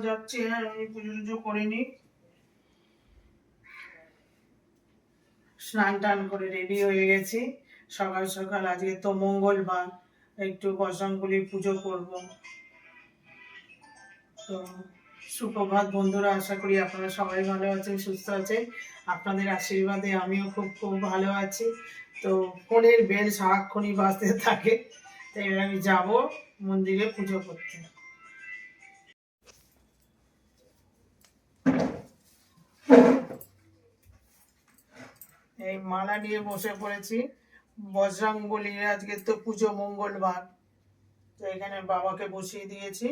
যাচ্ছি। হ্যাঁ, আমি পুজো টুজো করিনি, স্নান টান করে রেডি হয়ে গেছি। সকাল সকাল আজকে তো মঙ্গলবার, একটু বজরংবলী পুজো করব। তো সুপ্রভাত বন্ধুরা, আশা করি আপনারা সবাই ভালো আছেন, সুস্থ আছেন। আপনাদের আশীর্বাদে আমিও খুব খুব ভালো আছি। তো ফোনের বেল সারাক্ষণই বাজতে থাকে, তাই আমি যাব মন্দিরে পুজো করতে। এই মালা নিয়ে বসে পড়েছি। বজরংবলীর আজকে তো পুজো, মঙ্গলবার, তো এখানে বাবাকে বসিয়ে দিয়েছি।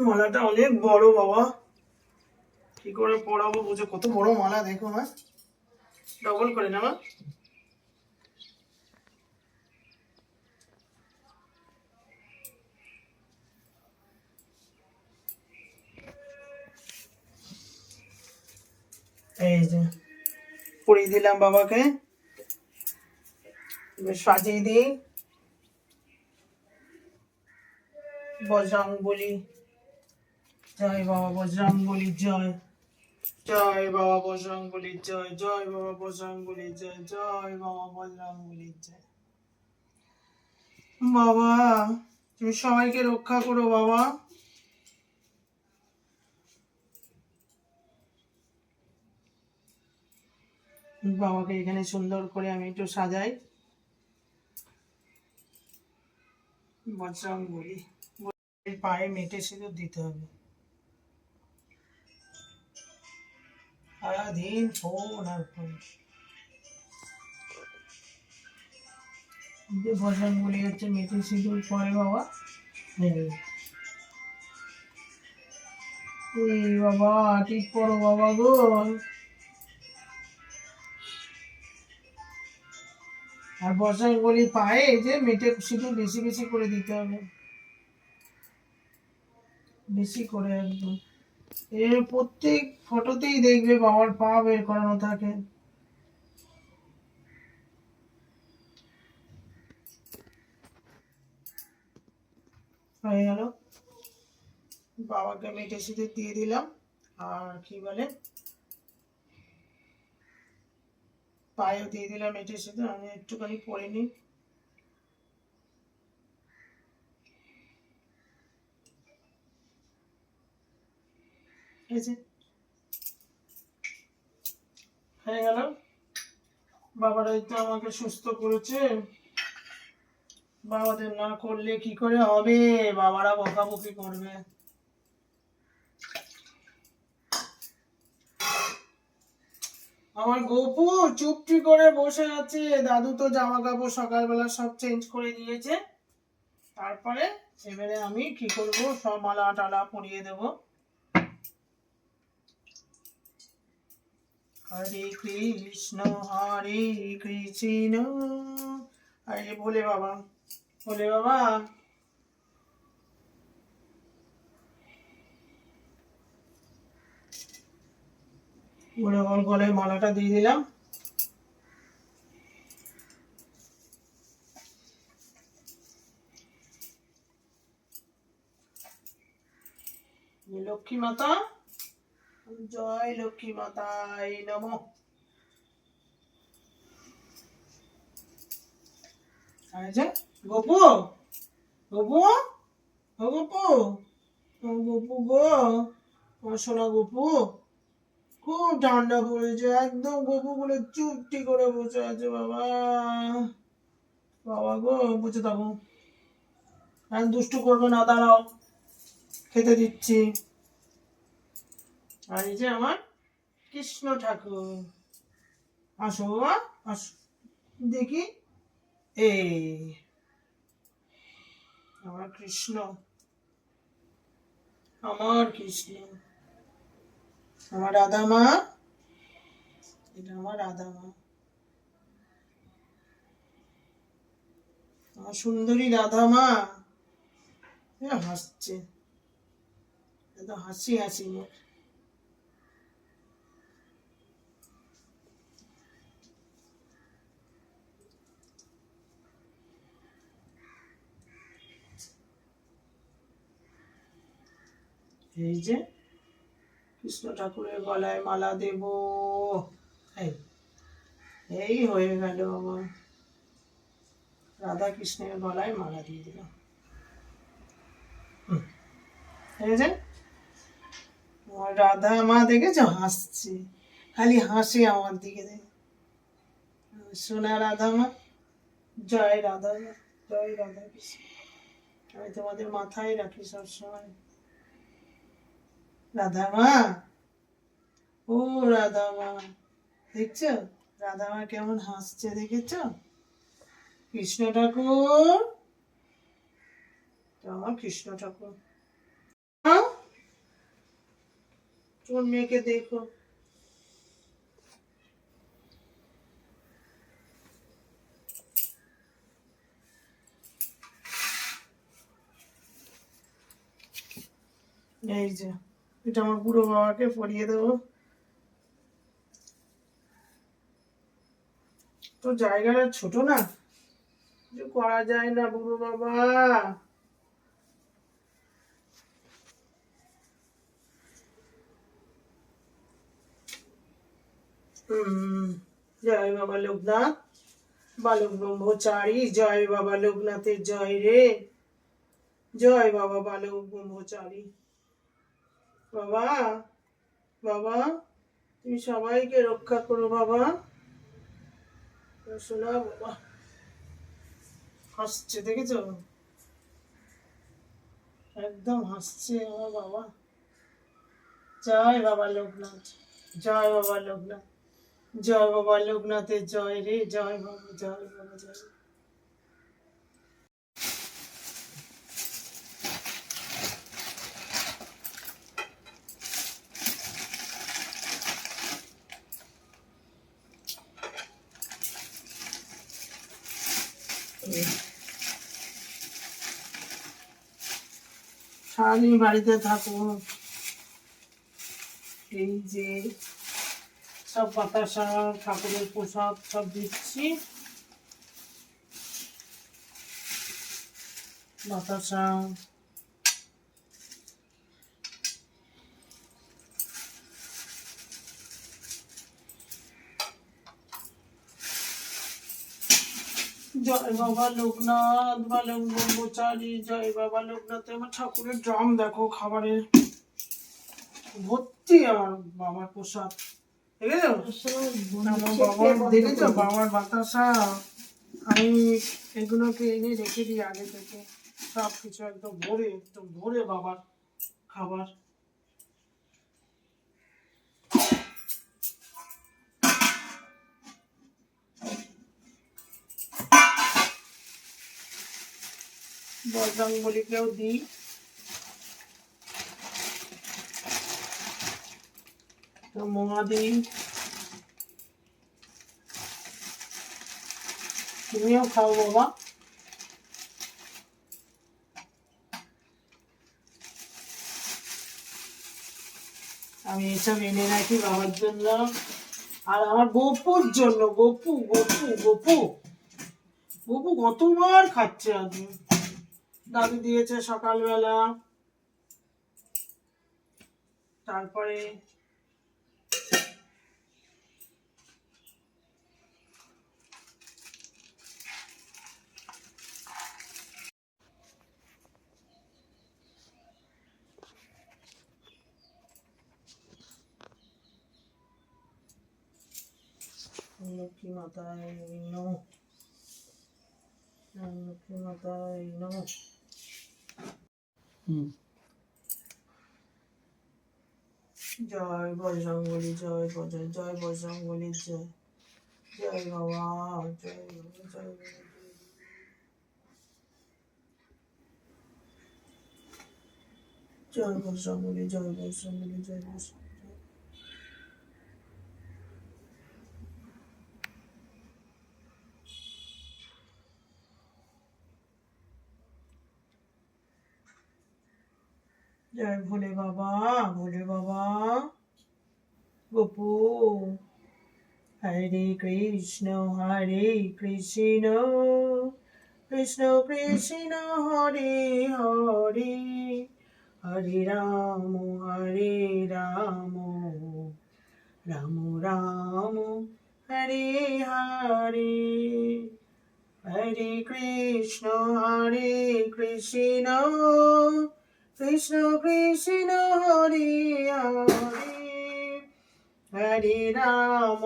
মালাটা অনেক বড় বাবা, কি করে পড়াবো বুঝে, কত বড় মালা দেখো না, ডবল করে নেওয়া। এই যে পরিয়ে দিলাম বাবাকে, সাজিয়ে দিই। বজরংবলী জয়, বাবা বজরংবলী জয়, জয় বাবা বজরংবলী জয়, জয় বাবা বজরংবলী জয়, জয় বাবা বজরংবলী জয়। বাবা তুমি সবাইকে রক্ষা করো বাবা। বাবাকে এখানে সুন্দর করে আমি একটু সাজাই। বজরংবলী পায়ে মেটে সিঁদুর দিতে হবে, সারাদিন ফোন আর ফোন। যে বজরংবলী হচ্ছে মেটে সিঁদুর পরে বাবা। এই বাবা ঠিক করো বাবা গো। আর বজরংবলী পায়ে এই যে মেটে সিঁদুর বেশি বেশি করে দিতে হবে, বেশি করে একদম। এর প্রত্যেক ফটোতেই দেখবে বাবার পা বের করানো থাকে। হয়ে গেল, বাবাকে মেটে সিঁদুর দিয়ে দিলাম। আর কি বলে, পায়েও দিয়ে দিলাম মেটে সিঁদুর। আমি একটুখানি পরে নিই। এই যে হয়ে গেল। বাবারাই তো আমাকে সুস্থ করেছে, বাবাদের না করলে কি করে হবে, বাবারা বকাবকি করবে। আমার গপু চুপটি করে বসে আছে। দাদু তো জামা কাপড় সকালবেলা সব চেঞ্জ করে দিয়েছে। তারপরে এবারে আমি কি করব, সব মালা টালা পরিয়ে দেব। হরে কৃষ্ণ হরে কৃষ্ণ, আরে ভোলে বাবা, ভোলে বাবা। ভোলে বাবার গলায় মালাটা দিয়ে দিলাম। লক্ষ্মী মাতা জয়, লক্ষ্মী মাতায় নমঃ। গপু, গপু, ও গপু, ও গপু গো, ও সোনা গপু, খুব ঠান্ডা পড়েছে একদম। গপু গুলো চুপটি করে বসে আছে বাবা। বাবা গো বসে থাকো, আর দুষ্টু করবে না, দাঁড়াও, খেতে দিচ্ছি। আর এই যে আমার কৃষ্ণ ঠাকুর, আসো বাবা, আসো দেখি। এই আমার কৃষ্ণ, আমার কৃষ্ণ, আমার রাধা মা, এটা আমার রাধা মা। আমার সুন্দরী রাধা মা হাসছে, এত হাসি হাসি মুখ। এই যে কৃষ্ণ ঠাকুরের গলায় মালা দেব, এই এই হয়ে গেল আমার রাধা কৃষ্ণের গলায় মালা দিয়ে দিলাম। এই যে আমার রাধা মা দেখেছ হাসছে, খালি হাসে আমার দিকে দেখে। সোনা রাধা মা, জয় রাধা মা, জয় রাধা কৃষ্ণ। আমি তোমাদের মাথায় রাখি সবসময়। রাধা মা, ও রাধা মা, দেখছো রাধা মা কেমন হাসছে, দেখেছ? কৃষ্ণ ঠাকুর, আমার কৃষ্ণ ঠাকুর। তোর মেয়েকে দেখো, এই যে এটা আমার বুড়ো বাবাকে পরিয়ে দেবো। তো জায়গাটা ছোট না, কিছু করা যায় না বুড়ো বাবা। জয় বাবা লোকনাথ, বালক ব্রহ্মচারী, জয় বাবা লোকনাথের জয় রে, জয় বাবা বালক ব্রহ্মচারী। বাবা, বাবা তুমি সবাইকে রক্ষা করো বাবা। শোনা বাবা হাসছে, দেখেছো একদম হাসছে আমার বাবা। জয় বাবা লোকনাথ, জয় বাবা লোকনাথ, জয় বাবা লোকনাথের জয় রে, জয় বাবা, জয় বাবা, জয়। সারাদিন বাড়িতে থাকো, এই যে সব বাতাসা ঠাকুরের প্রসাদ সব দিচ্ছি, বাতাসা। জয় বাবা লোকনাথ, বালক ব্রহ্মচারী, জয় বাবা লোকনাথ। আমার ঠাকুরের ড্রাম দেখো, খাবারের ভর্তি আমার বাবার প্রসাদ, দেখেছো আমার বাবার, দেখেছো বাবার বাতাসা। আমি এগুলোকে এনে রেখে দিই আগে থেকে, সব কিছু একদম ভরে বাবার খাবার। বজরংবলীকেও দিই, মোয়া দিই, তুমিও খাও বাবা। আমি এসব এনে রাখি বাবার জন্য আর আমার গপুর জন্য। গপু গপু গপু গপু কতবার খাচ্ছে আজকে, দাদু দিয়েছে সকালবেলা, তারপরে লক্ষ্মী মাতায় নমঃ, লক্ষ্মী মাতায় নমঃ। জয় বজরংবলী, জয় জয় বজরংবলী, জয় জয় বাবা, জয় বাবা, জয় বাবা। জয় বজরংবলী, জয় বজরংবলী, জয় বজরংবলী। জয় ভোলে বাবা, ভোলে বাবা। গোপু, হরে কৃষ্ণ কৃষ্ণ কৃষ্ণ হরে হরে, হরে রাম রাম রাম হরে হরে, হরে কৃষ্ণ কৃষ্ণ কৃষ্ণ হরে হরে, হরে রাম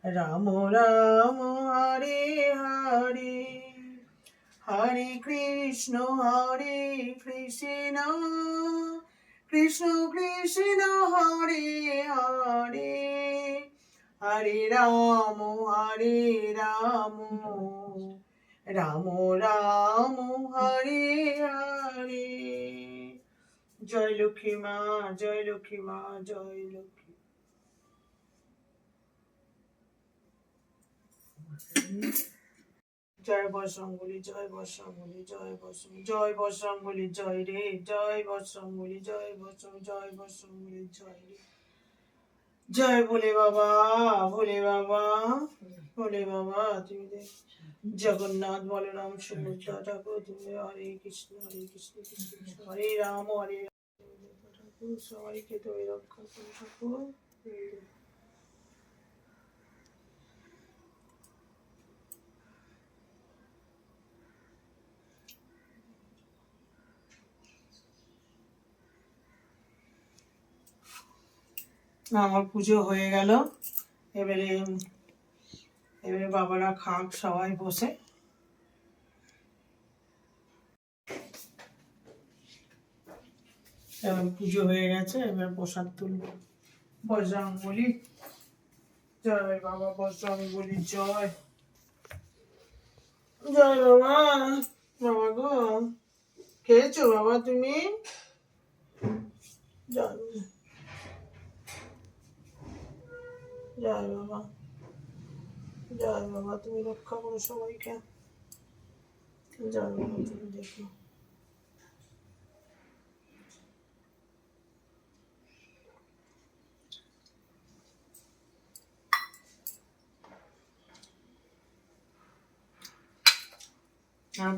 রাম রাম হরে হরে, হরে কৃষ্ণ কৃষ্ণ কৃষ্ণ হরে হরে, হরে রাম রাম রাম হরে হরে। জয় লক্ষ্মী মা, জয় লক্ষ্মী মা, জয় লক্ষ্মী। জয় বর্ষাঙ্গুলি, জয় বর্ষাঙ্গুলি, জয় বর্ষাঙ্গুলি, জয় রে, জয় বর্ষাঙ্গুলি, জয় বর্ষাঙ্গুলি, জয় রে। জয় ভোলে বাবা, ভোলে বাবা, ভোলে বাবা। তুমি জগন্নাথ বলরাম সুভদ্রা ঠাকুর, তুমি হরে কৃষ্ণ কৃষ্ণ কৃষ্ণ হরে রাম ঠাকুর, সবাইকে তুমি রক্ষা করে ঠাকুর। আমার পুজো হয়ে গেল। এবারে বাবারা খাক সবাই বসে। এবার পুজো হয়ে গেছে, এবার প্রসাদ তুলব। বজরংবলী, জয় বাবা বজরংবলী, জয় জয় বাবা। বাবা গো, খেয়েছো বাবা তুমি? জয় জয় বাবা, জয় বাবা, তুমি রক্ষা করো সবাইকে। জয় বাবা, তুমি দেখো।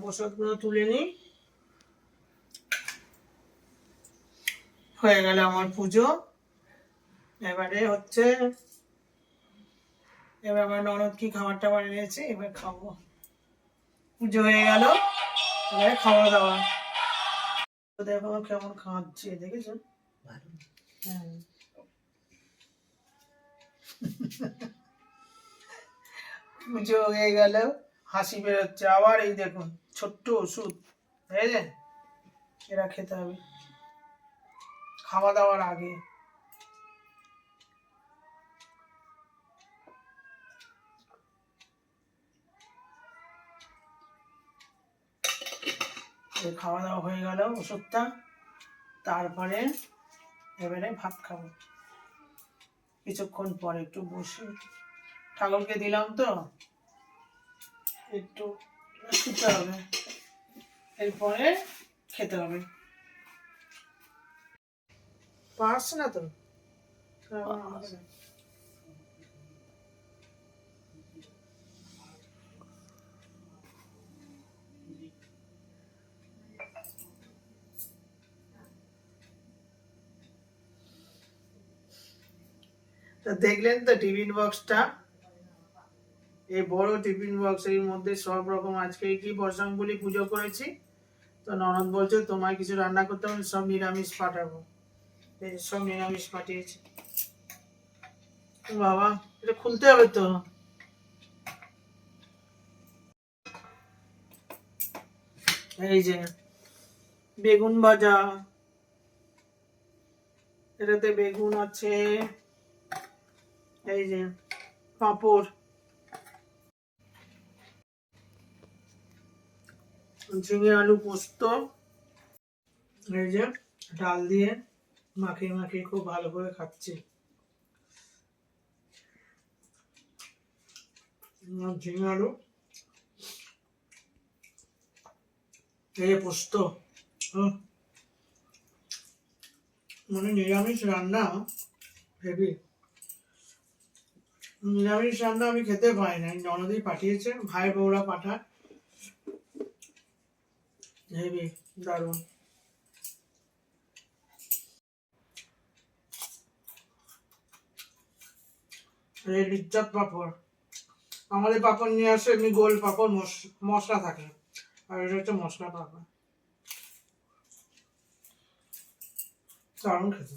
প্রসাদগুলো তুলে নিই। হয়ে গেল আমার পুজো। এবারে হচ্ছে, এবার আমার ননদ কি খাবারটা বানিয়েছে, এবার খাবো। পুজো হয়ে গেল, এবারে খাওয়া দাওয়া। দেখো কেমন খাচ্ছে, দেখেছো? হ্যাঁ। পুজো হয়ে গেল, হাসি বেরোচ্ছে। আবার এই দেখুন ছোট্ট ওষুধ, বুঝলেন? এরা খেতে হবে খাওয়া দাওয়ার আগে। খাওয়া দাওয়া হয়ে গেল ওষুধটা, তারপরে এবারে ভাত খাবো কিছুক্ষণ পরে। একটু বসে ঠাকুরকে দিলাম তো, একটু শুতে হবে, এরপরে খেতে হবে। পাস না তো দেখলেন তো টিফিন বক্সটা, এই বড় টিফিন বক্স, এর মধ্যে সব রকম। আজকে কি বর্ষাঙ্গুলি পুজো করেছি, তো ননদ বলছে তোমায় কিছু রান্না করতে হবে, সব নিরামিষ পাঠাবো। সব নিরামিষ পাঠিয়েছি। বাবা, এটা খুলতে হবে তো। এই যে বেগুন ভাজা, এটাতে বেগুন আছে, এই যে পাঁপড়, ঝিঙে আলু পোস্ত, এই যে ডাল দিয়ে মাখিয়ে মাখিয়ে খুব ভালো করে খাচ্ছি। ঝিঙে আলু, এই যে পোস্ত, উহ, মানে নিরামিষ রান্না হেভি। নিরামিষ রান্না আমি খেতে পাই না, ননদই পাঠিয়েছে, ভাই বউরা পাঠায়, হেভি, দারুণ। এই লিচ্চাপ পাঁপড়, আমাদের পাঁপড় নিয়ে আসে এমনি গোল পাঁপড়, মশলা থাকে, আর এটা হচ্ছে মশলা পাঁপড়, দারুণ খেতে।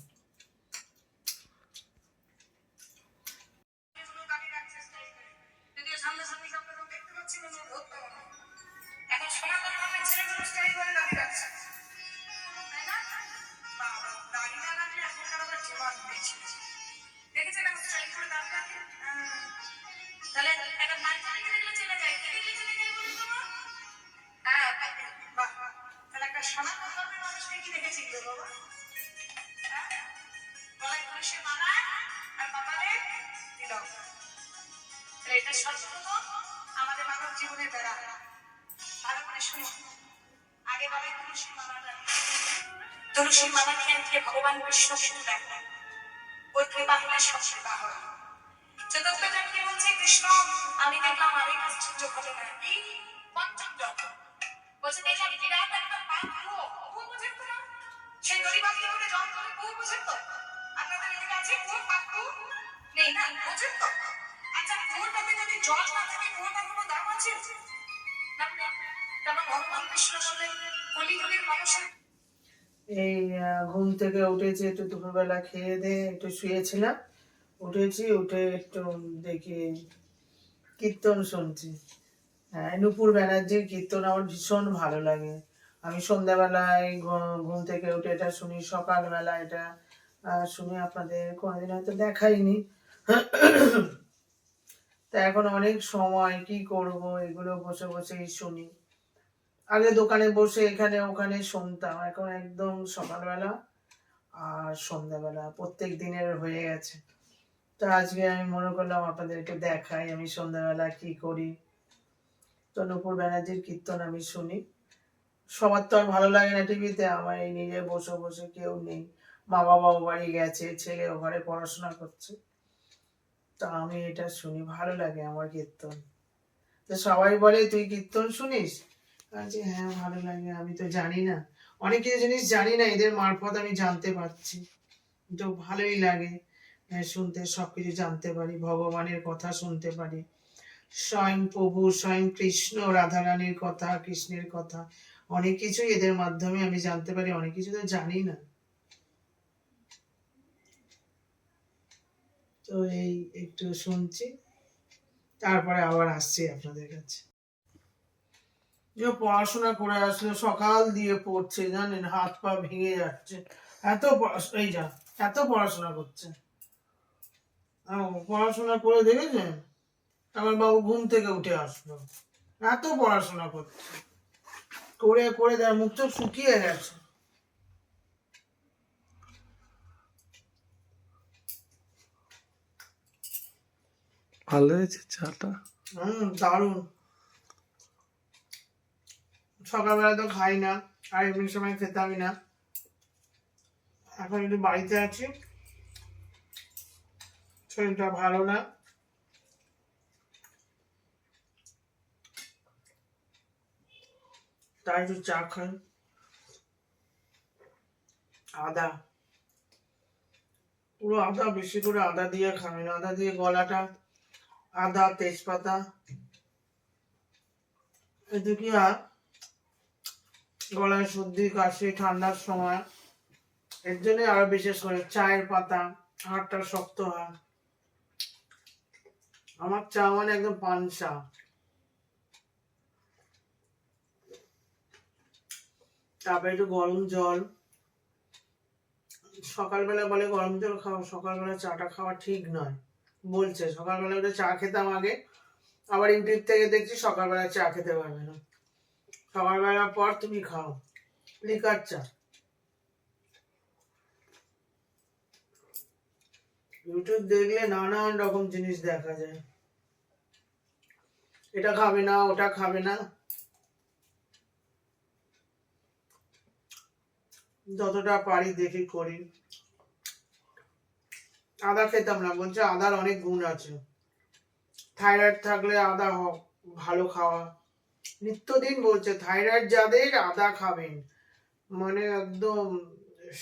তুলসী মালা ক্ষেত্রে ভগবান কৃষ্ণ কিন্তু দেখেন, ওই কৃপা হলে সব সেবা হয়। চতুর্থ জনকে বলছে কৃষ্ণ, আমি দেখলাম আরেক আশ্চর্য ঘটনা, এই পঞ্চম জন বলছে দেখলাম বিরাট একটা পাত্র, কুয়ো বোঝেন তো না, সেই দড়িবাতি করে জল করে কুয়ো বোঝেন তো, আপনাদের এলাকা আছে কুয়ো, পাত্র নেই না, বোঝেন তো? আচ্ছা, কুয়োটাতে যদি জল না থাকে কুয়োটার কোনো দাম আছে? তারপর ভগবান কৃষ্ণ বললেন কলিযুগের মানুষের। এই ঘুম থেকে উঠেছি, একটু দুপুরবেলা খেয়ে দিয়ে একটু শুয়েছিলাম, উঠেছি, উঠে একটু দেখি কীর্তন শুনছি। হ্যাঁ, নূপুর ব্যানার্জির কীর্তন আমার ভীষণ ভালো লাগে। আমি সন্ধ্যাবেলায় ঘুম থেকে উঠে এটা শুনি, সকালবেলা এটা শুনি, আপনাদের কোনোদিন হয়তো দেখাইনি। তা এখন অনেক সময় কি করব, এগুলো বসে বসেই শুনি। আগে দোকানে বসে এখানে ওখানে শুনতাম, এখন একদম সকালবেলা আর সন্ধ্যাবেলা প্রত্যেক দিনের হয়ে গেছে। তো আজকে আমি মনে করলাম আপনাদেরকে দেখাই আমি সন্ধ্যাবেলা কি করি। তো নূপুর ব্যানার্জির কীর্তন আমি শুনি। সবার তো আর ভালো লাগে না টিভিতে, আমার এই নিজে বসে বসে, কেউ নেই, মা বাবা ও বাড়ি গেছে, ছেলে ও ঘরে পড়াশোনা করছে, তা আমি এটা শুনি, ভালো লাগে আমার কীর্তন। তো সবাই বলে তুই কীর্তন শুনিস, আচ্ছা হ্যাঁ ভালো লাগে, আমি তো জানি না, অনেক কিছু জিনিস জানি না, এদের মারফত আমি জানতে পারছি, তো ভালোই লাগে শুনতে, সবকিছু জানতে পারি, ভগবানের কথা শুনতে পারি, স্বয়ং প্রভু, স্বয়ং কৃষ্ণ রাধারানীর কথা, কৃষ্ণের কথা, অনেক কিছুই এদের মাধ্যমে আমি জানতে পারি, অনেক কিছু তো জানি না। তো এই একটু শুনছি, তারপরে আবার আসছি আপনাদের কাছে। যে পড়াশোনা করে আসলে সকাল দিয়ে পড়ছে, জানেন হাত পা ভেঙে যাচ্ছে, এত এই যা এত পড়াশোনা করছে, পড়াশোনা করে দেখেছেন, আমার বাবু ঘুম থেকে উঠে আসলো, এত পড়াশোনা করছে, করে করে দেয়, মুখ চোখ শুকিয়ে গেছে। ভালো হয়েছে চাটা? দারুণ। সকালবেলা তো খাই না, আর এমনি সময় খেতামই না, এখন একটু বাড়িতে আছি, শরীরটা ভালো না, তাই একটু চা খাই, আদা, পুরো আদা, বেশি করে আদা দিয়ে খাবেন, আদা দিয়ে গলাটা, আদা তেজপাতা, এতে কি আর গলায় সর্দি কাশি ঠান্ডার সময়, এর জন্য আরো বিশেষ করে চায়ের পাতা, হাড়টা শক্ত হয়, আমার চা মানে একদম পান চা। তারপরে একটু গরম জল, সকালবেলা বলে গরম জল খাওয়া, সকালবেলা চাটা খাওয়া ঠিক নয়, বলছে সকালবেলা উঠে চা খেতাম আগে, আবার ইউটিউব থেকে দেখছি সকালবেলা চা খেতে পারবে না, সকালবেলার পর তুমি খাও লিকার চা। ইউটিউব দেখলে নানান রকম জিনিস দেখা যায়, এটা খাবে না ওটা খাবে না, যতটা পারি দেখি করি। আদা খেতাম না, বলছে আদার অনেক গুণ আছে, থাইরয়েড থাকলে আদা ভালো খাওয়া। নিত্যদিন বলছে থাইরয়েড যাদের আদা খাবেন, মানে একদম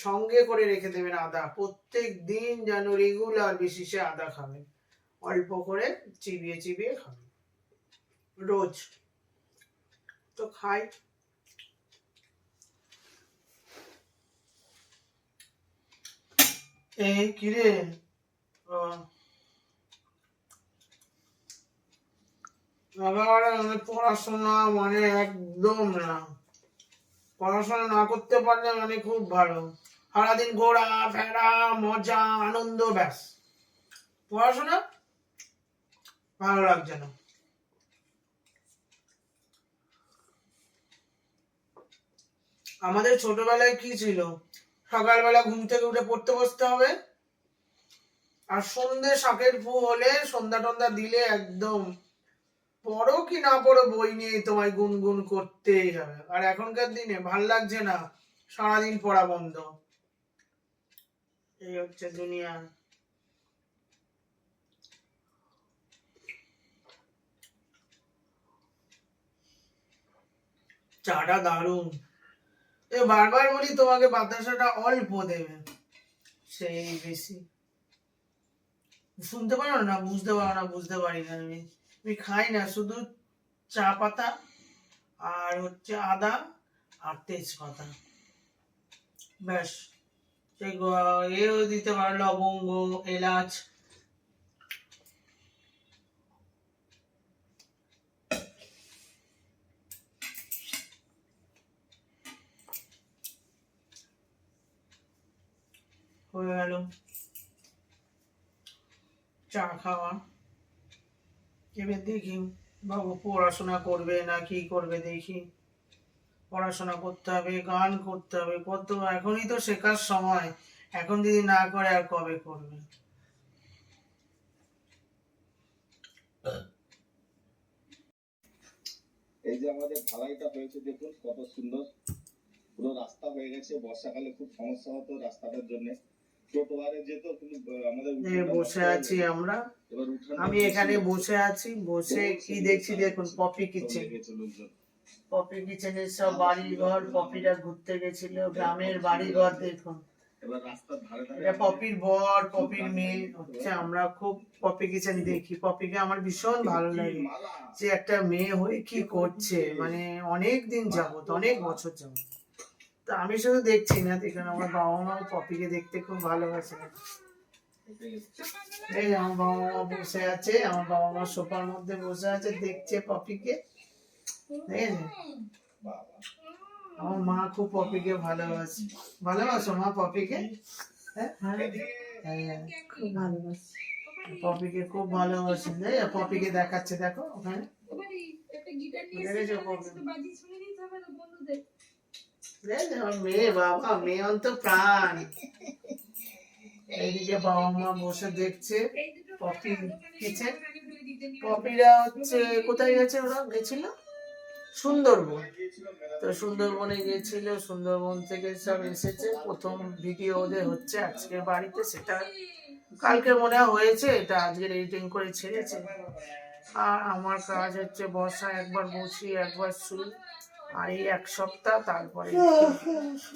সঙ্গে করে রেখে দেবেন আদা, প্রত্যেক দিন যেন রেগুলার বেসিসে আদা খাবেন, অল্প করে চিবিয়ে চিবিয়ে খাবেন রোজ। তো খাই। এই কিরে, পড়াশোনা মানে একদম না, পড়াশোনা না করতে পারলে মানে খুব ভালো, সারাদিন ঘোরা ফেরা মজা আনন্দ, ব্যাস। পড়াশোনা ভালো লাগছে না। আমাদের ছোটবেলায় কি ছিল, সকালবেলা ঘুম থেকে উঠে পড়তে বসতে হবে, আর সন্ধ্যে শাকের ফু হলে সন্ধ্যা টন্ধা দিলে একদম পড়ো কি না পড়ো বই নিয়ে তোমায় গুনগুন করতেই হবে। আর এখনকার দিনে ভাল লাগছে না, সারাদিন পড়া বন্ধ। এই হচ্ছে দুনিয়া। চাটা দারুন। বারবার বলি তোমাকে বাতাসাটা অল্প দেবে, সেই বেশি শুনতে পারো না, বুঝতে পারো না, বুঝতে পারি না আমি। আমি খাই না, শুধু চা পাতা আর হচ্ছে আদা আর তেজপাতা, ব্যাস। সেই এও দিতে পারো, লবঙ্গ, এলাচ। হয়ে গেল চা খাওয়া। এবার দেখি বাবু পড়াশোনা করবে না কি করবে, দেখি। পড়াশোনা করতে হবে, গান করতে হবে, কত এখনই তো শেখার সময়, এখন যদি না করে আর কবে করবে। এই যে আমাদের ঢালাইটা হয়েছে দেখুন কত সুন্দর, পুরো রাস্তা হয়ে গেছে। বর্ষাকালে খুব সমস্যা হতো রাস্তাটার জন্য, টোটোয়ারে যেত, কিন্তু আমাদের বসে আছি আমরা, আমি এখানে বসে আছি, বসে কি দেখছি দেখুন, পপি কিচেন। পপি কিচেনের সব বাড়ি ঘর, পপিটা ঘুরতে গেছিল গ্রামের বাড়ি ঘর, দেখুন। এটা পপির বর, পপির মেয়ে হচ্ছে। আমরা খুব পপি কিচেন দেখি, পপিকে আমার ভীষণ ভালো লাগে, যে একটা মেয়ে হয়ে কি করছে, মানে অনেক দিন যাবত, অনেক বছর যাবত। তা আমি শুধু দেখছি না, দেখুন আমার বাবা মাও পপিকে দেখতে খুব ভালোবাসে। এই আমার বাবা মা বসে আছে, আমার বাবা মা সোফার মধ্যে বসে আছে, দেখছে পপিকে। আমার মা খুব পপিকে ভালোবাসে। ভালোবাসো মা পপিকে? হ্যাঁ, খুব ভালোবাসে, পপিকে খুব ভালোবাসে। পপিকে দেখাচ্ছে, দেখো ওখানে মেয়ে, বাবা মেয়ে অন্ত প্রাণ। এইদিকে বাবা মা বসে দেখছে পপি কিচেন। পপিরা হচ্ছে কোথায় গেছে, ওরা গেছিল সুন্দরবন। তো সুন্দরবনে গেছিল, সুন্দরবন থেকে সব এসেছে, প্রথম ভিডিও ওদের হচ্ছে আজকের বাড়িতে, সেটা কালকে মনে হয়েছে, এটা আজকের এডিটিং করে ছেড়েছে। আর আমার কাজ হচ্ছে বর্ষা একবার বসি একবার শুই, আর এই এক সপ্তাহ তারপরে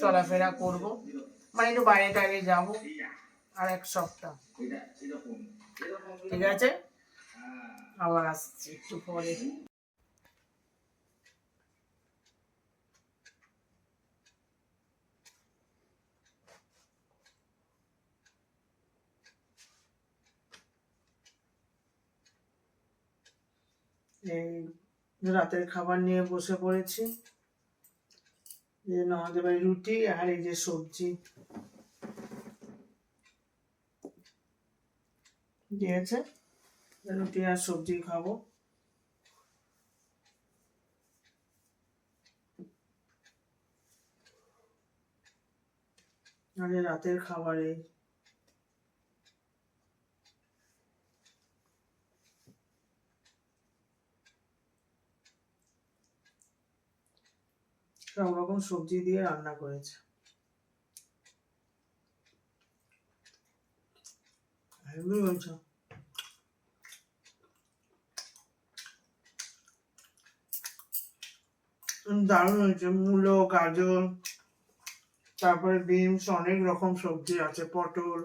চলাফেরা করব, মানে একটু বাইরে টাইরে যাবো, আর এক সপ্তাহ। ঠিক আছে, আবার আসছি একটু পরে। এই রাতের খাবার নিয়ে বসে পড়েছি, আমাদের বাড়ি রুটি আর এই যে সবজি দিয়েছে, রুটি আর সবজি খাবো। আর রাতের খাবারে সব রকম সবজি দিয়ে রান্না করেছে। হেভি হয়েছে। দারুণ হয়েছে। মূলো, গাজর, তারপরে বিনস, অনেক রকম সবজি আছে, পটল।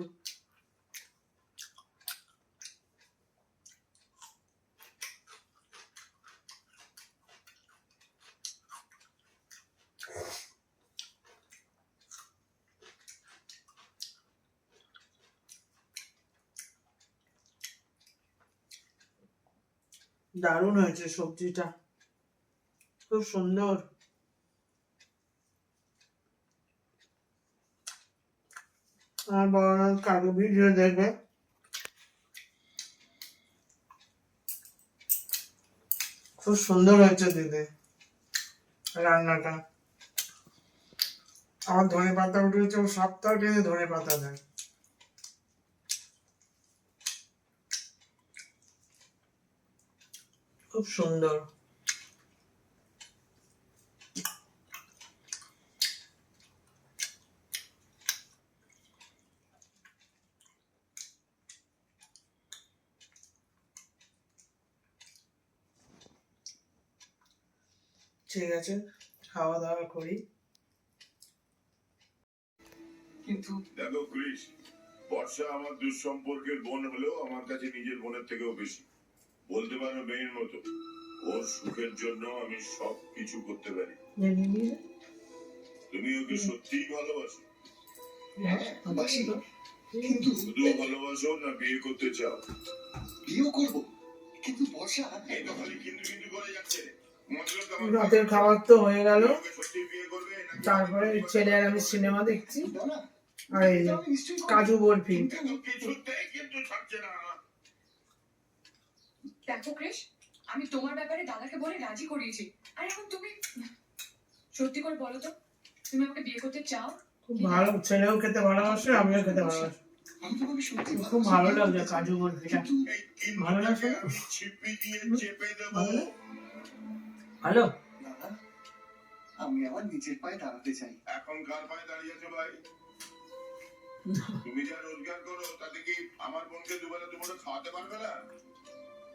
দারুণ হয়েছে সবজিটা, খুব সুন্দর। আমার বড় কালকে ভিডিও দেখবে, খুব সুন্দর হয়েছে দিদি রান্নাটা। আমার ধনে পাতা উঠেছে, ও সপ্তাহ টেনে ধনে পাতা দেয়। খুব সুন্দর। ঠিক আছে, খাওয়া দাওয়া করি। কিন্তু দেখো ক্রিস, বর্ষা আমার দুঃসম্পর্কের বোন হলেও আমার কাছে নিজের বোনের থেকেও বেশি, বলতে পারো মেয়ের মতো। ওর সুখের জন্য আমি সব কিছু করতে পারি। তুমি ওকে সত্যিই ভালোবাসো? বাসি, কিন্তু শুধু ভালোবাসো না বিয়ে করতে চাও? বিয়ে করব, কিন্তু বর্ষা এই তো খালি কিন্তু কিন্তু করে যাচ্ছে। রাতের খাবার তো হয়ে গেল, ওকে সত্যি বিয়ে করবে নাকি? তারপরে ছেলে আর আমি সিনেমা দেখছি। না না, আর এই যে আমি নিশ্চয়ই করব। কাজু বরফি। কিন্তু কিছুতেই কিন্তু ছাড়ছে না। দেখো ক্রিস, আমি তোমার ব্যাপারে দাদাকে বলে রাজি করিয়েছি, আর এখন তুমি সত্যি করে বলো তো, তুমি আমাকে বিয়ে করতে চাও? খুব ভালো, ছেলেও খেতে ভালোবাসে, আমিও খেতে ভালোবাসি। আমি তোমাকে সত্যি খুব ভালো লাগছে কাজু বরফিটা। কিন্তু এই ভালো লাগছে? কিনটাকে আমি ছিপি দিয়ে চেপে দেবো। ভালো? ভালো। দাদা, আমি আমার নিজের পায়ে দাঁড়াতে চাই। এখন কার পায়ে দাঁড়িয়ে আছো ভাই? তুমি যা রোজগার করো তাতে কি আমার বোনকে দুবেলা দুপুরে খাওয়াতে পারবে না?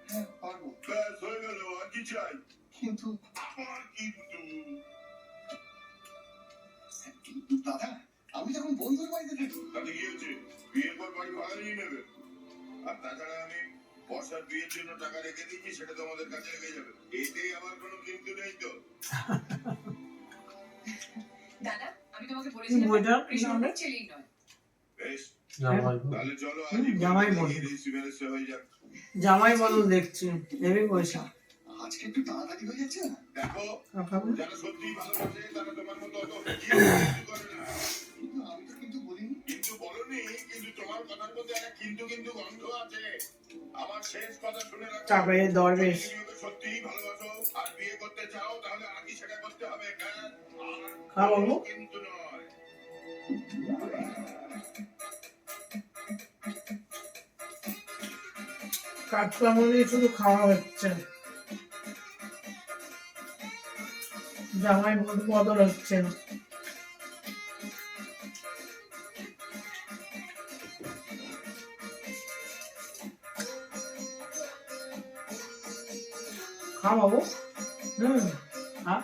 হ্যাঁ পারবো, ব্যাস হয়ে গেল, আর কি চাই? কিন্তু আমার কিন্তু কিন্তু দাদা, আমি তখন বন্ধুর বাড়িতে থাকি। তাতে কি হয়েছে? বিয়ের পর বাড়ি ভাড়া নিয়ে নেবে। আর তাছাড়া আমি বর্ষার বিয়ের জন্য টাকা রেখে দিয়েছি, সেটা তোমাদের কাছে রেখে যাবে। এতেই আমার কোনো কিন্তু নেই তো। দাদা, আমি তোমাকে কি বলেছিলাম বইটা? কৃষ্ণ নামটা? ছেলেই নয়। বেশ, জামাই তাহলে চলো হুম, আজই জামাই করে বল। দেখি, রেজিস্ট্রি ম্যারেজটা হয়ে যাক। জামাই বদল দেখছি, হেভি পয়সা। আজকে একটু তাড়াতাড়ি হয়ে যাচ্ছে না? দেখো, খাবো? যারা সত্যিই ভালোবাসে তারা তোমার মতো অত কিন্তু করে না। কিন্তু আমি তো কিন্তু বলিনি। কিন্তু বলনি, কিন্তু তোমার কথার মধ্যে একটা কিন্তু কিন্তু গন্ধ আছে। আমার শেষ কথা শুনে রাখো। তারপরে দরবেশ। যদি তুমি ওকে সত্যিই ভালোবাসো আর বিয়ে করতে চাও, তাহলে আগে সেটা করতে হবে। হ্যাঁ? আর খাবো? কিন্তু নয়। কাজকর্ম নিয়ে শুধু খাওয়া হচ্ছে, জামাই বদল হচ্ছে। খাওয়াবো? হ্যাঁ।